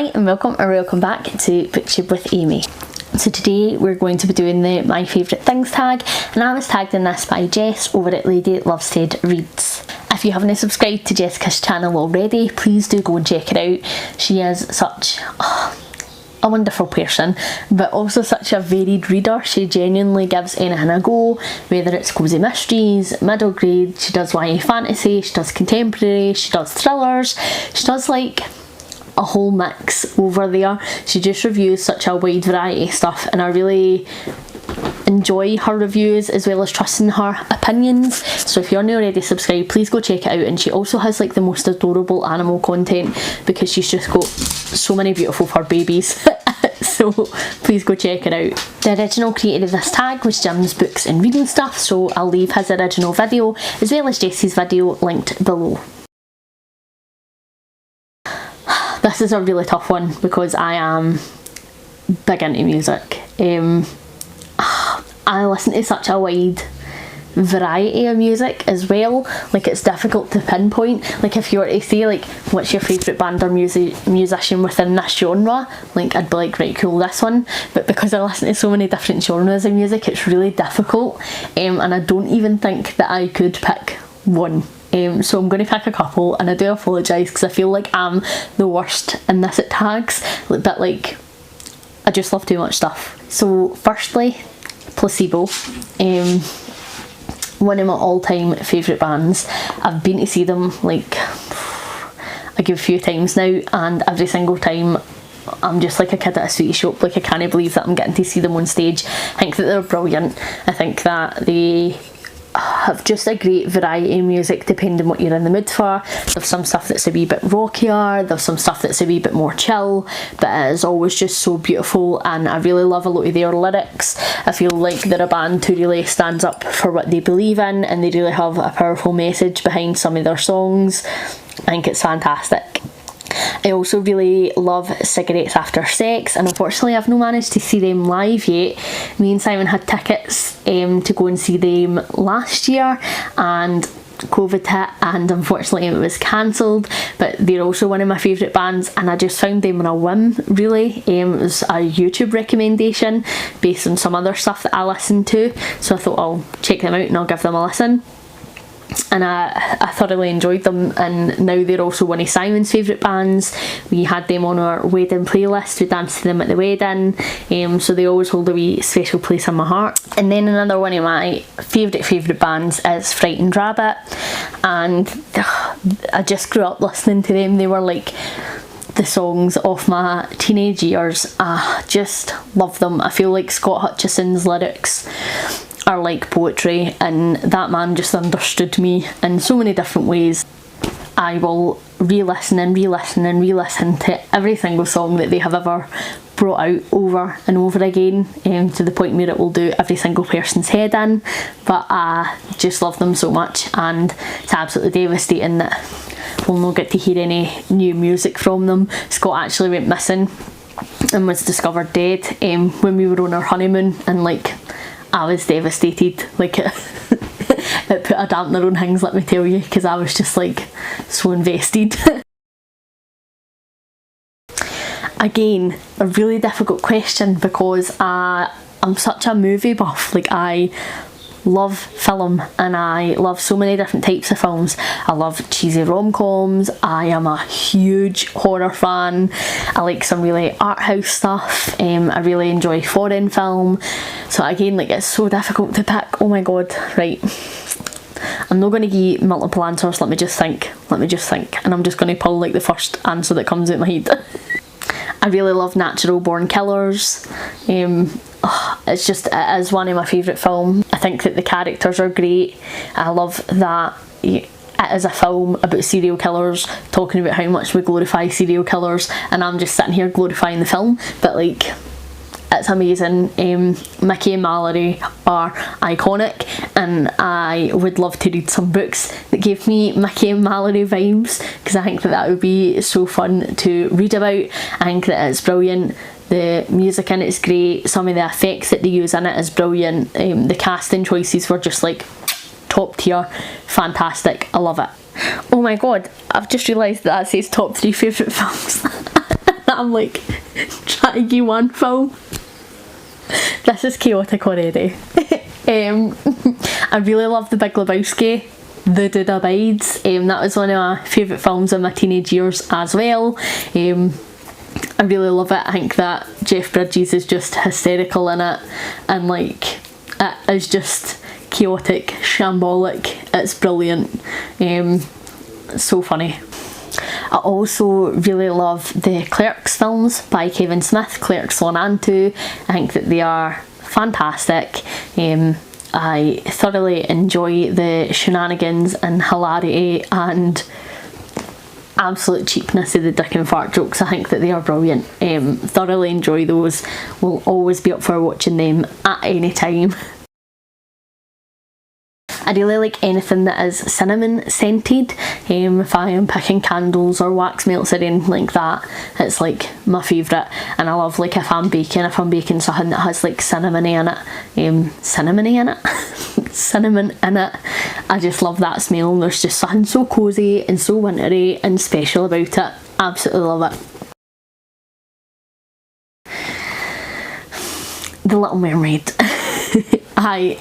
Hi and welcome back to Booktube with Amy. So today we're going to be doing the My Favourite Things tag, and I was tagged in this by Jess over at Lady Lovestead Reads. If you haven't subscribed to Jessica's channel already, please do go and check it out. She is such a wonderful person, but also such a varied reader. She genuinely gives anything a go, whether it's cosy mysteries, middle grade, she does YA fantasy, she does contemporary, she does thrillers, she does like a whole mix over there. She just reviews such a wide variety of stuff, and I really enjoy her reviews as well as trusting her opinions. So if you're not already subscribed, please go check it out. And she also has like the most adorable animal content because she's just got so many beautiful fur babies. So please go check it out. The original creator of this tag was Jim's Books and Reading Stuff, so I'll leave his original video as well as Jessie's video linked below. This is a really tough one because I am big into music. I listen to such a wide variety of music as well. Like, it's difficult to pinpoint. Like, if you were to say like what's your favourite band or musician within this genre, like I'd be like, right, cool, this one. But because I listen to so many different genres of music, it's really difficult, and I don't even think that I could pick one. So I'm going to pick a couple, and I do apologise because I feel like I'm the worst in this at tags, but like I just love too much stuff. So firstly, Placebo, one of my all-time favourite bands. I've been to see them like a good few times now, and every single time I'm just like a kid at a sweetie shop. Like, I can't believe that I'm getting to see them on stage. I think that they're brilliant. I think that they have just a great variety of music depending what you're in the mood for. There's some stuff that's a wee bit rockier, there's some stuff that's a wee bit more chill, but it is always just so beautiful, and I really love a lot of their lyrics. I feel like they're a band who really stands up for what they believe in, and they really have a powerful message behind some of their songs. I think it's fantastic. I also really love Cigarettes After Sex, and unfortunately I've not managed to see them live yet. Me and Simon had tickets to go and see them last year, and COVID hit and unfortunately it was cancelled, but they're also one of my favourite bands, and I just found them on a whim really. It was a YouTube recommendation based on some other stuff that I listened to, so I thought I'll check them out and I'll give them a listen. And I thoroughly enjoyed them, and now they're also one of Simon's favourite bands. We had them on our wedding playlist, we danced to them at the wedding, so they always hold a wee special place in my heart. And then another one of my favourite bands is Frightened Rabbit, and I just grew up listening to them. They were like the songs of my teenage years. I just love them. I feel like Scott Hutchison's lyrics are like poetry, and that man just understood me in so many different ways. I will re-listen and re-listen and re-listen to every single song that they have ever brought out over and over again, to the point where it will do every single person's head in. But I just love them so much, and it's absolutely devastating that we'll not get to hear any new music from them. Scott actually went missing and was discovered dead when we were on our honeymoon, and like I was devastated. Like it put a dampener on things, let me tell you, because I was just like so invested. Again, a really difficult question because I'm such a movie buff. Like, I love film, and I love so many different types of films. I love cheesy rom-coms, I am a huge horror fan, I like some really art house stuff, I really enjoy foreign film. So again, like, it's so difficult to pick. Oh my god, right, I'm not going to give you multiple answers. Let me just think, and I'm just going to pull like the first answer that comes out my head. I really love Natural Born Killers. It's just, it is one of my favourite films. I think that the characters are great. I love that it is a film about serial killers, talking about how much we glorify serial killers, and I'm just sitting here glorifying the film, but like, it's amazing. Mickey and Mallory are iconic, and I would love to read some books that give me Mickey and Mallory vibes, because I think that that would be so fun to read about. I think that it's brilliant. The music in it is great, some of the effects that they use in it is brilliant, the casting choices were just like top tier, fantastic, I love it. Oh my god, I've just realised that says top 3 favourite films. I'm like trying to give one film. This is chaotic already. I really love The Big Lebowski. The Dude Abides. That was one of my favourite films in my teenage years as well. I really love it. I think that Jeff Bridges is just hysterical in it, and like it is just chaotic, shambolic. It's brilliant. So funny. I also really love the Clerks films by Kevin Smith, Clerks 1 and 2. I think that they are fantastic. I thoroughly enjoy the shenanigans and hilarity and absolute cheapness of the dick and fart jokes. I think that they are brilliant. Thoroughly enjoy those. Will always be up for watching them at any time. I really like anything that is cinnamon scented. If I am picking candles or wax melts or anything like that, it's like my favourite. And I love like if I'm baking something that has like cinnamon in it. Cinnamon in it. I just love that smell. There's just something so cosy and so wintry and special about it. Absolutely love it. The Little Mermaid. I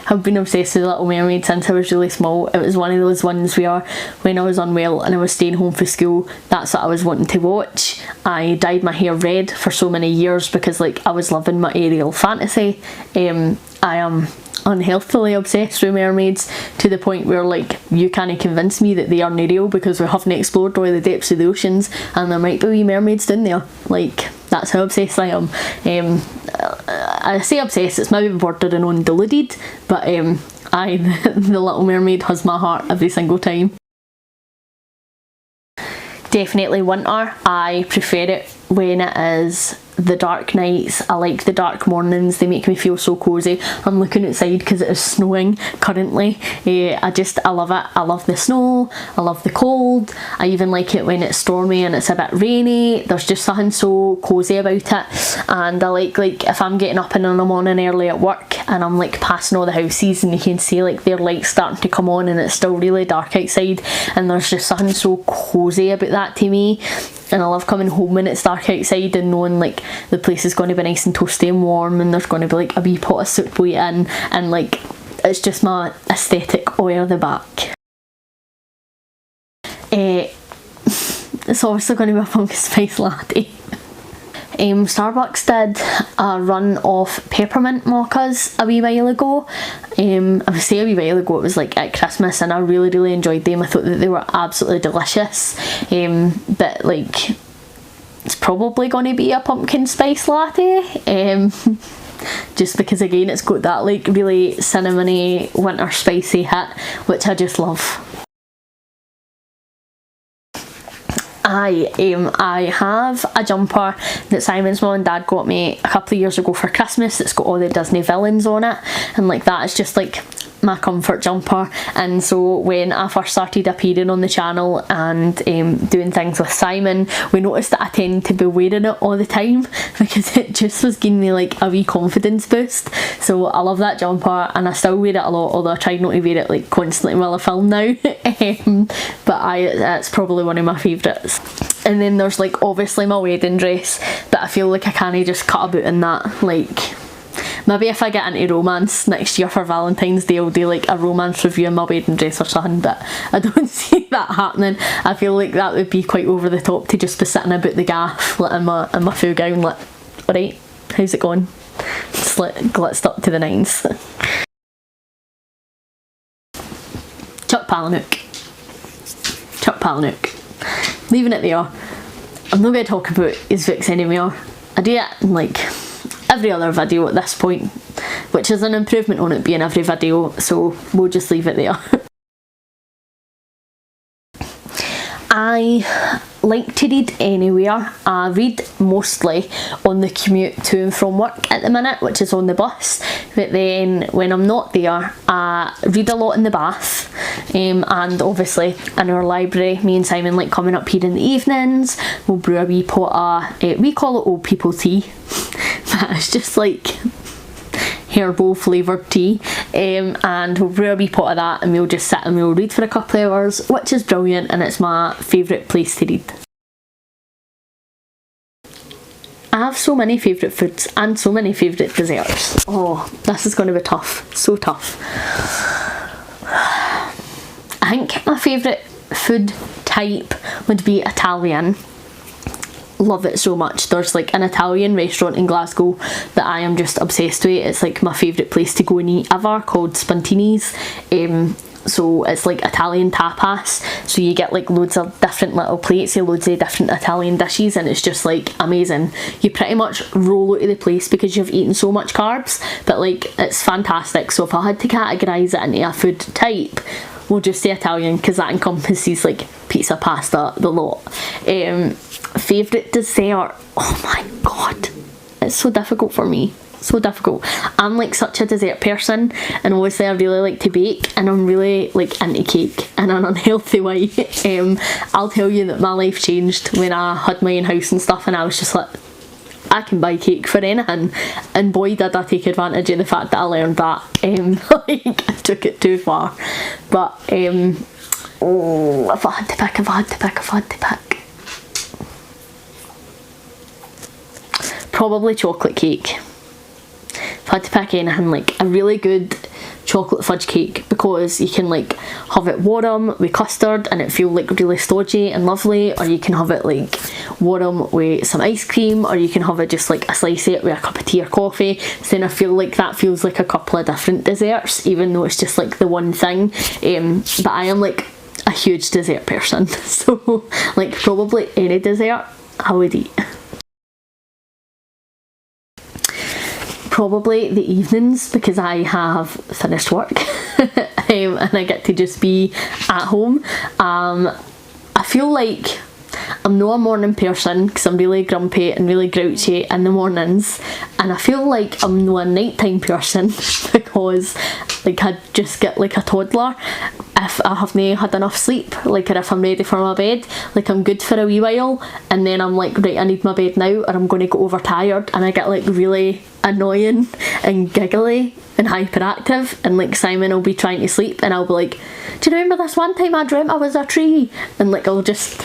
have been obsessed with The Little Mermaid since I was really small. It was one of those ones where when I was unwell and I was staying home for school, that's what I was wanting to watch. I dyed my hair red for so many years because like I was living my Ariel fantasy. I am unhealthily obsessed with mermaids to the point where like you can't convince me that they aren't real because we haven't explored all the depths of the oceans and there might be wee mermaids down there. Like that's how obsessed I am. I say obsessed, it's maybe bordering on deluded, but The Little Mermaid has my heart every single time. Definitely winter. I prefer it when it is the dark nights. I like the dark mornings, they make me feel so cosy. I'm looking outside because it is snowing currently. I love it. I love the snow, I love the cold. I even like it when it's stormy and it's a bit rainy. There's just something so cosy about it. And I like if I'm getting up in the morning early at work and I'm like passing all the houses and you can see like their lights starting to come on and it's still really dark outside, and there's just something so cosy about that to me. And I love coming home when it's dark outside and knowing like the place is going to be nice and toasty and warm and there's going to be like a wee pot of soup waiting, and like it's just my aesthetic all the back. It's obviously going to be a pumpkin spice latte. Starbucks did a run of peppermint mochas a wee while ago. I say a wee while ago, it was like at Christmas, and I really enjoyed them. I thought that they were absolutely delicious. But like it's probably going to be a pumpkin spice latte. Just because again it's got that like really cinnamony winter spicy hit, which I just love. I have a jumper that Simon's mum and dad got me a couple of years ago for Christmas. It's got all the Disney villains on it, and like that is just like my comfort jumper. And so when I first started appearing on the channel and doing things with Simon, we noticed that I tend to be wearing it all the time because it just was giving me like a wee confidence boost. So I love that jumper and I still wear it a lot, although I try not to wear it like constantly while I film now. But it's probably one of my favourites. And then there's like obviously my wedding dress, but I feel like I can't just cut about in that. Like maybe if I get into romance next year for Valentine's Day, I'll do like a romance review in my wedding dress or something, but I don't see that happening. I feel like that would be quite over the top to just be sitting about the gaff like, in my full gown like, alright, how's it going? Just like glitzed up to the nines. Chuck Palahniuk. Leaving it there. I'm not going to talk about his books anymore. I do it in like every other video at this point, which is an improvement on it being every video, so we'll just leave it there. I like to read anywhere. I read mostly on the commute to and from work at the minute, which is on the bus, but then when I'm not there I read a lot in the bath, and obviously in our library. Me and Simon like coming up here in the evenings. We'll brew a wee pot of we call it old people tea, but it's just like herbal flavoured tea, and we'll brew a wee pot of that and we'll just sit and we'll read for a couple of hours, which is brilliant, and it's my favourite place to read. I have so many favourite foods and so many favourite desserts. Oh, this is going to be tough. So tough. I think my favourite food type would be Italian. Love it so much. There's like an Italian restaurant in Glasgow that I am just obsessed with. It's like my favourite place to go and eat ever, called Spontini's. So it's like Italian tapas, so you get like loads of different little plates, loads of different Italian dishes, and it's just like amazing. You pretty much roll out of the place because you've eaten so much carbs, but like it's fantastic. So if I had to categorise it into a food type, we'll just say Italian, because that encompasses like pizza, pasta, the lot. Favourite dessert, oh my god, it's so difficult for me. So difficult. I'm like such a dessert person, and obviously I really like to bake, and I'm really like into cake in an unhealthy way. I'll tell you that my life changed when I had my own house and stuff, and I was just like, I can buy cake for anything, and boy did I take advantage of the fact that I learned that. Like I took it too far. But oh, if I had to pick, probably chocolate cake. If I had to pick anything, like a really good chocolate fudge cake, because you can like have it warm with custard and it feel like really stodgy and lovely, or you can have it like warm with some ice cream, or you can have it just like a slice of it with a cup of tea or coffee. So then I feel like that feels like a couple of different desserts, even though it's just like the one thing. But I am like a huge dessert person, so like probably any dessert I would eat. Probably the evenings, because I have finished work and I get to just be at home. I feel like I'm not a morning person because I'm really grumpy and really grouchy in the mornings, and I feel like I'm not a nighttime person because like I just get like a toddler if I haven't had enough sleep, like, or if I'm ready for my bed. Like I'm good for a wee while and then I'm like, right, I need my bed now, or I'm going to go overtired, and I get like really annoying and giggly and hyperactive, and like Simon will be trying to sleep and I'll be like, do you remember this one time I dreamt I was a tree? And like I'll just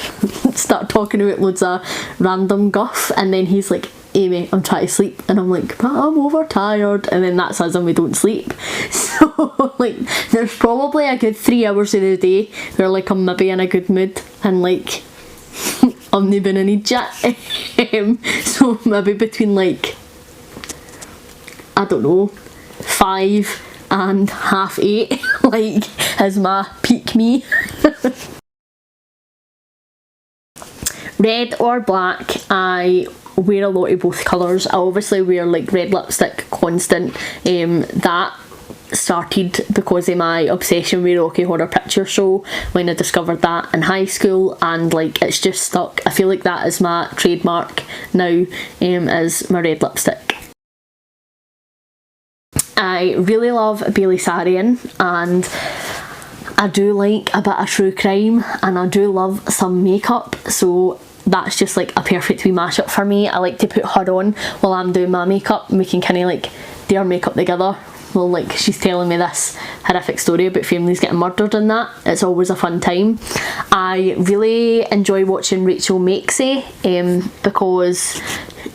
start talking about loads of random guff, and then he's like, Amy, I'm trying to sleep, and I'm like, but I'm overtired, and then that's us and we don't sleep. So like there's probably a good 3 hours of the day where like I'm maybe in a good mood and like I'm not been any chat. So maybe between like, I don't know, 5 and 7:30 like is my peak me. Red or black, I wear a lot of both colours. I obviously wear like red lipstick constant. That started because of my obsession with Rocky Horror Picture Show when I discovered that in high school, and like it's just stuck. I feel like that is my trademark now, is my red lipstick. I really love Bailey Sarian, and I do like a bit of true crime, and I do love some makeup, so that's just like a perfect wee mashup for me. I like to put her on while I'm doing my makeup, and we can kind of like do our makeup together. Well, like she's telling me this horrific story about families getting murdered and that. It's always a fun time. I really enjoy watching Rachel Makesy, because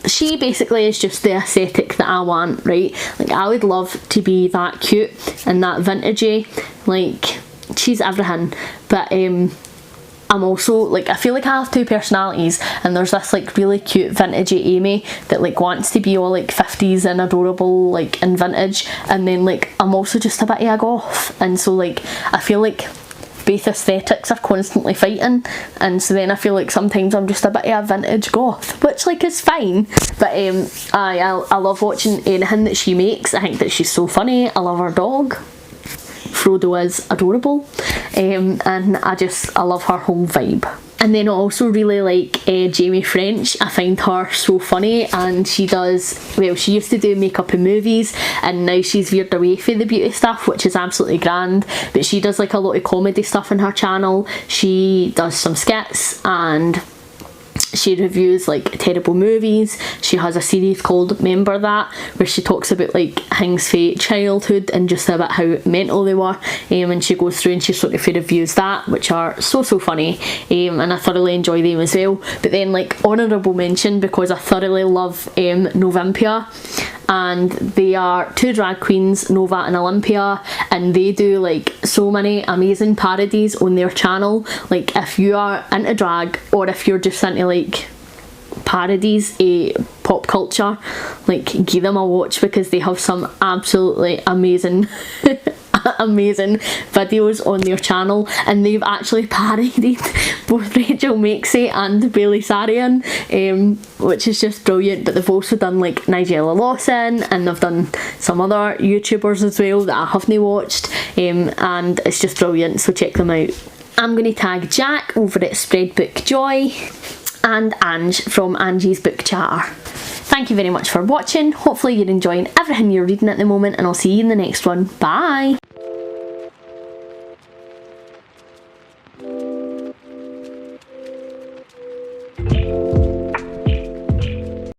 she basically is just the aesthetic that I want, right? Like I would love to be that cute and that vintagey, like she's everything. But I'm also like, I feel like I have two personalities, and there's this like really cute vintagey Amy that like wants to be all like 50s and adorable like and vintage, and then like I'm also just a bit of a goth, and so like I feel like both aesthetics are constantly fighting, and so then I feel like sometimes I'm just a bit of a vintage goth, which like is fine. But I love watching anything that she makes. I think that she's so funny. I love her dog. Frodo is adorable, and I love her whole vibe. And then I also really like Jamie French. I find her so funny, and she used to do makeup in movies, and now she's veered away from the beauty stuff, which is absolutely grand, but she does like a lot of comedy stuff on her channel. She does some skits, and she reviews like terrible movies. She has a series called Remember That, where she talks about like things from childhood and just about how mental they were, and she goes through and she sort of reviews that, which are so funny, and I thoroughly enjoy them as well. But then like honourable mention, because I thoroughly love Novimpia, and they are two drag queens, Nova and Olympia, and they do like so many amazing parodies on their channel. Like if you are into drag, or if you're just into like parodies, pop culture, like give them a watch, because they have some absolutely amazing amazing videos on their channel, and they've actually parodied both Rachel Makesy and Bailey Sarian, which is just brilliant. But they've also done like Nigella Lawson, and they've done some other YouTubers as well that I haven't watched, and it's just brilliant, so check them out. I'm going to tag Jack over at Spreadbook Joy and Ange from Angie's Book Chatter. Thank you very much for watching. Hopefully you're enjoying everything you're reading at the moment, and I'll see you in the next one. Bye!